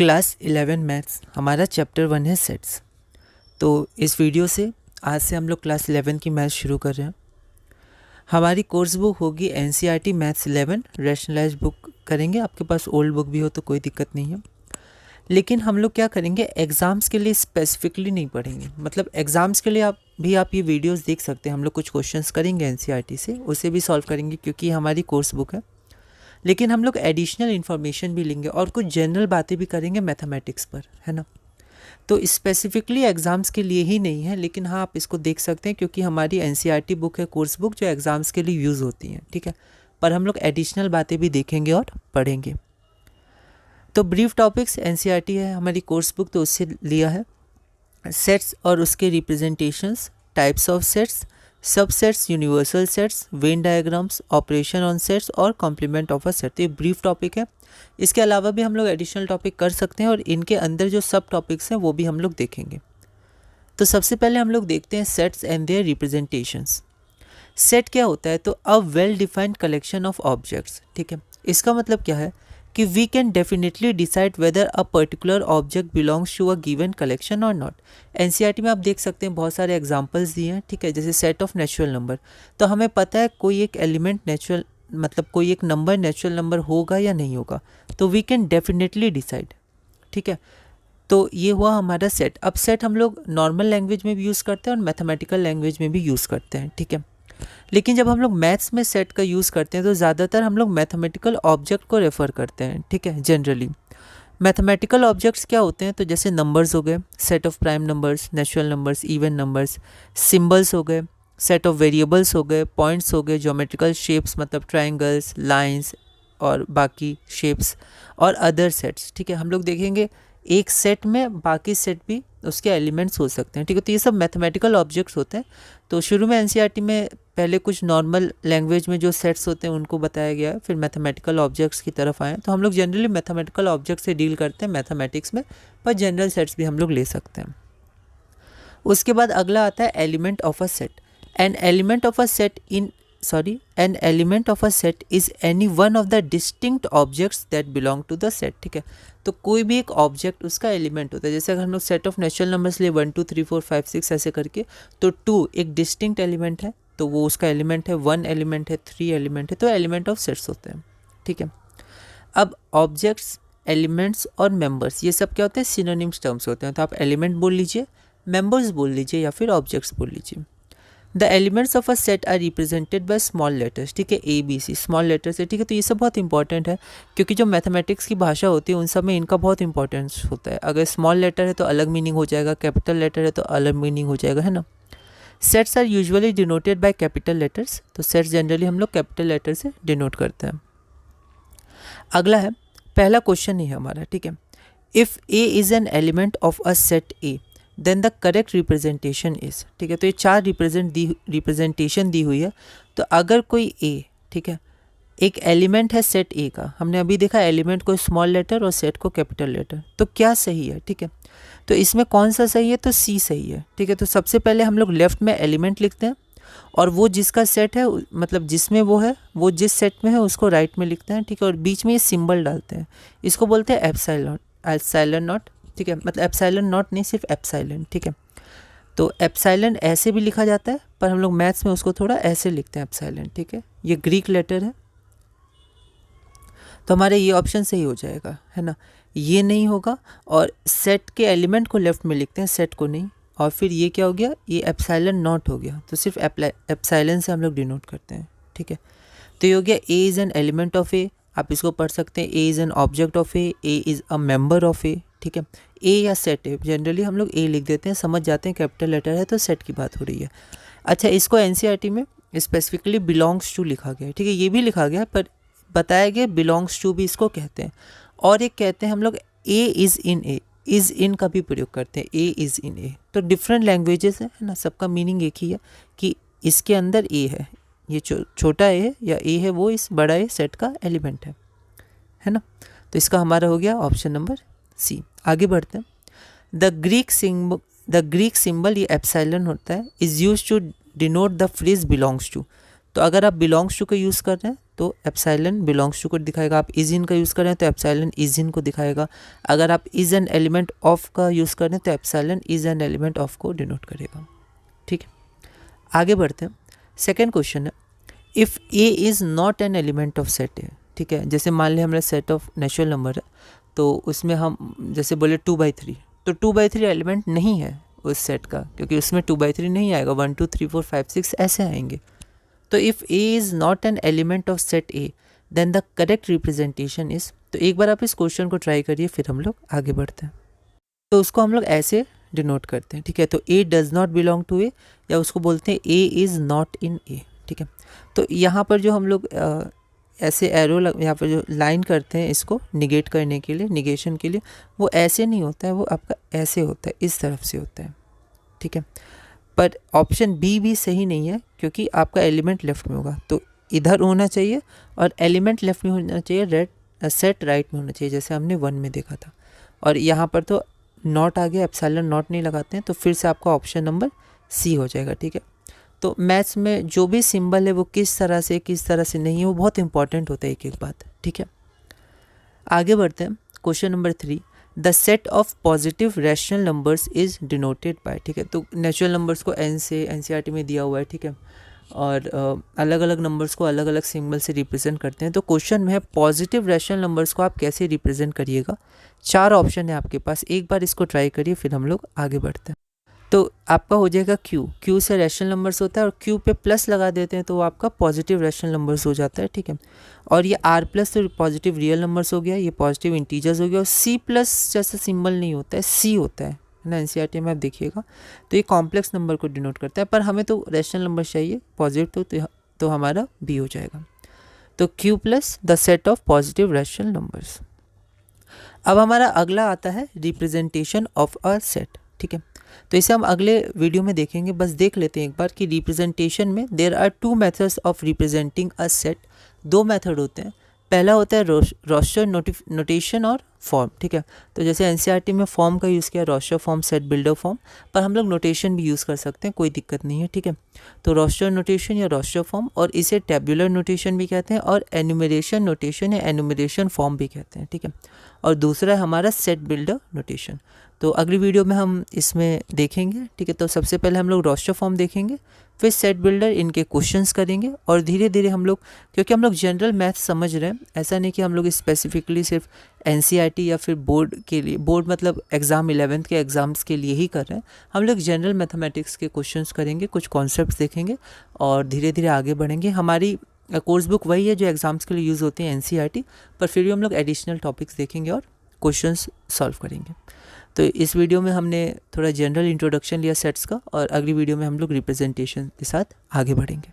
Class 11 maths हमारा chapter 1 है sets. तो इस वीडियो से आज से हम लोग क्लास 11 की मैथ्स शुरू कर रहे हैं। हमारी कोर्स बुक होगी एनसीईआरटी मैथ्स 11, रैशनलाइज बुक करेंगे। आपके पास ओल्ड बुक भी हो तो कोई दिक्कत नहीं है, लेकिन हम लोग क्या करेंगे, एग्ज़ाम्स के लिए स्पेसिफिकली नहीं पढ़ेंगे। मतलब एग्ज़ाम्स के लिए आप ये वीडियोस देख सकते हैं। हम लोग कुछ क्वेश्चंस करेंगे एनसीईआरटी से, उसे भी सॉल्व करेंगे क्योंकि ये हमारी कोर्स बुक है। लेकिन हम लोग एडिशनल इन्फॉर्मेशन भी लेंगे और कुछ जनरल बातें भी करेंगे मैथमेटिक्स पर, है ना। तो स्पेसिफिकली एग्ज़ाम्स के लिए ही नहीं है, लेकिन हाँ आप इसको देख सकते हैं क्योंकि हमारी एनसीईआरटी बुक है, कोर्स बुक, जो एग्ज़ाम्स के लिए यूज़ होती हैं, ठीक है। पर हम लोग एडिशनल बातें भी देखेंगे और पढ़ेंगे। तो ब्रीफ टॉपिक्स, एनसीईआरटी है हमारी कोर्स बुक तो उससे लिया है। सेट्स और उसके representations, types of sets, subsets, universal sets, Venn diagrams, operation on sets और कॉम्प्लीमेंट ऑफ अ सेट। तो ये ब्रीफ टॉपिक है। इसके अलावा भी हम लोग एडिशनल टॉपिक कर सकते हैं और इनके अंदर जो सब टॉपिक्स हैं वो भी हम लोग देखेंगे। तो सबसे पहले हम लोग देखते हैं sets and their representations. Set क्या होता है, तो a well defined collection of objects, ठीक है। इसका मतलब क्या है कि we can definitely decide whether a particular object belongs to a given collection और नॉट। एनसीईआरटी में आप देख सकते हैं बहुत सारे एग्जांपल्स दिए हैं, ठीक है। जैसे सेट ऑफ नेचुरल नंबर, तो हमें पता है कोई एक एलिमेंट नेचुरल, मतलब कोई एक नंबर नेचुरल नंबर होगा या नहीं होगा, तो वी कैन डेफिनेटली डिसाइड, ठीक है। तो ये हुआ हमारा सेट। अब सेट हम लोग नॉर्मल लैंग्वेज में भी यूज़ करते हैं और मैथमेटिकल लैंग्वेज में भी यूज़ करते हैं, ठीक है। लेकिन जब हम लोग मैथ्स में सेट का यूज़ करते हैं तो ज़्यादातर हम लोग मैथमेटिकल ऑब्जेक्ट को रेफ़र करते हैं, ठीक है। जनरली मैथमेटिकल ऑब्जेक्ट्स क्या होते हैं, तो जैसे नंबर्स हो गए, set of prime numbers, natural numbers, even numbers, symbols हो गए, सेट ऑफ वेरिएबल्स हो गए, पॉइंट्स हो गए, ज्योमेट्रिकल शेप्स मतलब ट्रायंगल्स, लाइंस और बाकी शेप्स और अदर सेट्स, ठीक है। हम लोग देखेंगे एक सेट में बाकी सेट भी उसके एलिमेंट्स हो सकते हैं, ठीक है। तो ये सब मैथमेटिकल ऑब्जेक्ट्स होते हैं। तो शुरू में एनसीईआरटी में पहले कुछ नॉर्मल लैंग्वेज में जो सेट्स होते हैं उनको बताया गया है, फिर मैथमेटिकल ऑब्जेक्ट्स की तरफ आए। तो हम लोग जनरली मैथमेटिकल ऑब्जेक्ट से डील करते हैं मैथमेटिक्स में, पर जनरल सेट्स भी हम लोग ले सकते हैं। उसके बाद अगला आता है element of a set. N element of a set an element of a set is any one of the distinct objects that belong to the set, ठीक है। तो कोई भी एक ऑब्जेक्ट उसका एलिमेंट होता है। जैसे अगर हम लोग सेट ऑफ नेचुरल नंबर्स लिए 1 2 3 4 5 6 ऐसे करके, तो 2 एक डिस्टिंक्ट एलिमेंट है, तो वो उसका एलिमेंट है, 1 एलिमेंट है, 3 एलिमेंट है, तो एलिमेंट ऑफ सेट्स होते हैं, ठीक है। अब ऑब्जेक्ट्स, एलिमेंट्स और मेंबर्स, ये सब क्या होते हैं, सिनोनिम्स टर्म्स होते हैं। तो आप एलिमेंट बोल लीजिए, मेंबर्स बोल लीजिए या फिर ऑब्जेक्ट्स बोल लीजिए। The elements of a set are represented by small letters, ठीक है, ABC स्मॉल लेटर्स है, ठीक है। तो ये सब बहुत इंपॉर्टेंट है क्योंकि जो मैथमेटिक्स की भाषा होती है उन सब में इनका बहुत इंपॉर्टेंस होता है। अगर स्मॉल लेटर है तो अलग मीनिंग हो जाएगा, कैपिटल लेटर है तो अलग मीनिंग हो जाएगा, है ना। Sets are usually denoted by capital letters, तो सेट्स जनरली हम लोग कैपिटल लेटर से डिनोट करते हैं। अगला है, पहला क्वेश्चन ही है हमारा, ठीक है। If A is an element of a set A then the correct representation is, ठीक है। तो ये 4 रिप्रेजेंटेशन दी हुई है। तो अगर कोई A, ठीक है, एक एलिमेंट है सेट A का, हमने अभी देखा एलिमेंट को स्मॉल लेटर और सेट को कैपिटल लेटर, तो क्या सही है, ठीक है। तो इसमें कौन सा सही है, तो C सही है, ठीक है। तो सबसे पहले हम लोग लेफ्ट में एलिमेंट लिखते हैं और वो जिसका सेट है, मतलब जिसमें वो है, वो जिस सेट में है उसको राइट में लिखते हैं, ठीक है। और बीच में ये सिंबल डालते हैं, इसको बोलते हैं एप्सिलॉन नॉट, ठीक है। मतलब एप्सिलॉन नॉट नहीं, सिर्फ एप्सिलॉन, ठीक है। तो एप्सिलॉन ऐसे भी लिखा जाता है, पर हम लोग मैथ्स में उसको थोड़ा ऐसे लिखते हैं एप्सिलॉन, ठीक है। ये ग्रीक लेटर है, तो हमारे ये ऑप्शन सही हो जाएगा, है ना। ये नहीं होगा, और सेट के एलिमेंट को लेफ्ट में लिखते हैं, सेट को नहीं। और फिर ये क्या हो गया, ये एप्सिलॉन नॉट हो गया, तो सिर्फ एप्सिलॉन से हम लोग डिनोट करते हैं, ठीक है। तो ये हो गया A is an element of A, आप इसको पढ़ सकते हैं A is an object of A is a member of A, ठीक है। A या सेट है, जनरली हम लोग A लिख देते हैं, समझ जाते हैं कैपिटल लेटर है तो सेट की बात हो रही है। अच्छा, इसको एनसीईआरटी में स्पेसिफिकली बिलोंग्स टू लिखा गया है, ठीक है। ये भी लिखा गया है पर बताया गया बिलोंग्स टू भी इसको कहते हैं। और एक कहते हैं हम लोग A is in A, is in का भी प्रयोग करते हैं, A इज़ इन A। तो डिफरेंट लैंग्वेजेस है ना, सबका मीनिंग एक ही है कि इसके अंदर A है, ये छोटा A है या A है, वो इस बड़ा A सेट का एलिमेंट है ना। तो इसका हमारा हो गया ऑप्शन नंबर C। आगे बढ़ते हैं। द ग्रीक सिंबल, ये एप्सिलॉन होता है, is use to denote the phrase belongs to. तो अगर आप बिलोंग्स टू का यूज़ कर रहे हैं तो एप्सिलॉन बिलोंग्स टू को दिखाएगा। आप इज इन का यूज़ करें तो एप्सिलॉन इज इन को दिखाएगा। अगर आप इज एन एलिमेंट ऑफ का यूज़ करें तो epsilon is an element of को डिनोट करेगा। ठीक है, आगे बढ़ते हैं। सेकेंड क्वेश्चन है, if A is not an element of set ए। ठीक है, जैसे मान लिया हमारा सेट ऑफ नेचुरल नंबर है, तो उसमें हम जैसे बोले 2/3, तो 2/3 एलिमेंट नहीं है उस सेट का, क्योंकि उसमें 2/3 नहीं आएगा, 1 2 3 4 5 6 ऐसे आएंगे। तो if A is not an element of set A then the correct representation is. तो एक बार आप इस क्वेश्चन को ट्राई करिए, फिर हम लोग आगे बढ़ते हैं। तो उसको हम लोग ऐसे डिनोट करते हैं। ठीक है, तो ए डज़ नॉट बिलोंग टू ए, या उसको बोलते हैं ए इज़ नॉट इन ए। ठीक है, तो यहाँ पर जो हम लोग ऐसे एरो यहाँ पर जो लाइन करते हैं इसको निगेट करने के लिए, निगेशन के लिए, वो ऐसे नहीं होता है, वो आपका ऐसे होता है, इस तरफ से होता है। ठीक है, पर ऑप्शन बी भी सही नहीं है, क्योंकि आपका एलिमेंट लेफ्ट में होगा, तो इधर होना चाहिए और एलिमेंट लेफ्ट में होना चाहिए, सेट राइट में होना चाहिए, जैसे हमने 1 में देखा था। और यहाँ पर तो नॉट आ गया, एप्सिलॉन नॉट नहीं लगाते हैं, तो फिर से आपका ऑप्शन नंबर सी हो जाएगा। ठीक है, तो मैथ्स में जो भी सिंबल है वो किस तरह से नहीं है, वो बहुत इंपॉर्टेंट होता है एक एक बात। ठीक है, आगे बढ़ते हैं। Question number 3, the set of positive rational numbers is denoted by. ठीक है, तो नेचुरल नंबर्स को एन से एनसीईआरटी में दिया हुआ है। ठीक है, और अलग अलग नंबर्स को अलग अलग सिंबल से रिप्रेजेंट करते हैं। तो क्वेश्चन में है पॉजिटिव रैशनल नंबर्स को आप कैसे रिप्रेजेंट करिएगा। 4 ऑप्शन है आपके पास, एक बार इसको ट्राई करिए, फिर हम लोग आगे बढ़ते हैं। तो आपका हो जाएगा क्यू से रैशनल नंबर्स होता है, और क्यू पे प्लस लगा देते हैं तो वो आपका पॉजिटिव रैशनल नंबर्स हो जाता है। ठीक है, और ये आर प्लस तो पॉजिटिव रियल नंबर्स हो गया, ये पॉजिटिव इंटीजर्स हो गया। और सी प्लस जैसा सिंबल नहीं होता है, सी होता है ना, एनसीईआरटी में आप देखिएगा, तो ये कॉम्प्लेक्स नंबर को डिनोट करता है, पर हमें तो रैशनल नंबर चाहिए पॉजिटिव, तो हमारा बी हो जाएगा। तो Q plus the set of positive rational numbers. अब हमारा अगला आता है रिप्रेजेंटेशन ऑफ अ सेट। ठीक है, तो इसे हम अगले वीडियो में देखेंगे, बस देख लेते हैं एक बार कि रिप्रेजेंटेशन में there are 2 methods of representing a set. 2 method होते हैं, पहला होता है रोस्टर नोटेशन और फॉर्म। ठीक है, तो जैसे एनसीईआरटी में फॉर्म का यूज़ किया, roster form, set builder form, पर हम लोग नोटेशन भी यूज़ कर सकते हैं, कोई दिक्कत नहीं है। ठीक है, तो रोस्टर नोटेशन या रोस्टर फॉर्म, और इसे टेबुलर नोटेशन भी कहते हैं, और एनुमरेशन नोटेशन या एनुमरेशन फॉर्म भी कहते हैं। ठीक है, और दूसरा है हमारा सेट बिल्डर नोटेशन। तो अगली वीडियो में हम इसमें देखेंगे। ठीक है, तो सबसे पहले हम लोग रोस्टर फॉर्म देखेंगे, फिर सेट बिल्डर, इनके क्वेश्चंस करेंगे, और धीरे धीरे हम लोग, क्योंकि हम लोग जनरल मैथ समझ रहे हैं, ऐसा नहीं कि हम लोग स्पेसिफिकली सिर्फ एनसीईआरटी या फिर बोर्ड के लिए, बोर्ड मतलब एग्ज़ाम 11th के एग्ज़ाम्स के लिए ही कर रहे हैं, हम लोग जनरल मैथमेटिक्स के क्वेश्चंस करेंगे, कुछ कॉन्सेप्ट्स देखेंगे और धीरे धीरे आगे बढ़ेंगे। हमारी कोर्स बुक वही है जो एग्ज़ाम्स के लिए यूज़ होती है, एनसीईआरटी, पर फिर भी हम लोग एडिशनल टॉपिक्स देखेंगे और क्वेश्चंस सॉल्व करेंगे। तो इस वीडियो में हमने थोड़ा जनरल इंट्रोडक्शन लिया सेट्स का, और अगली वीडियो में हम लोग रिप्रेजेंटेशन के साथ आगे बढ़ेंगे।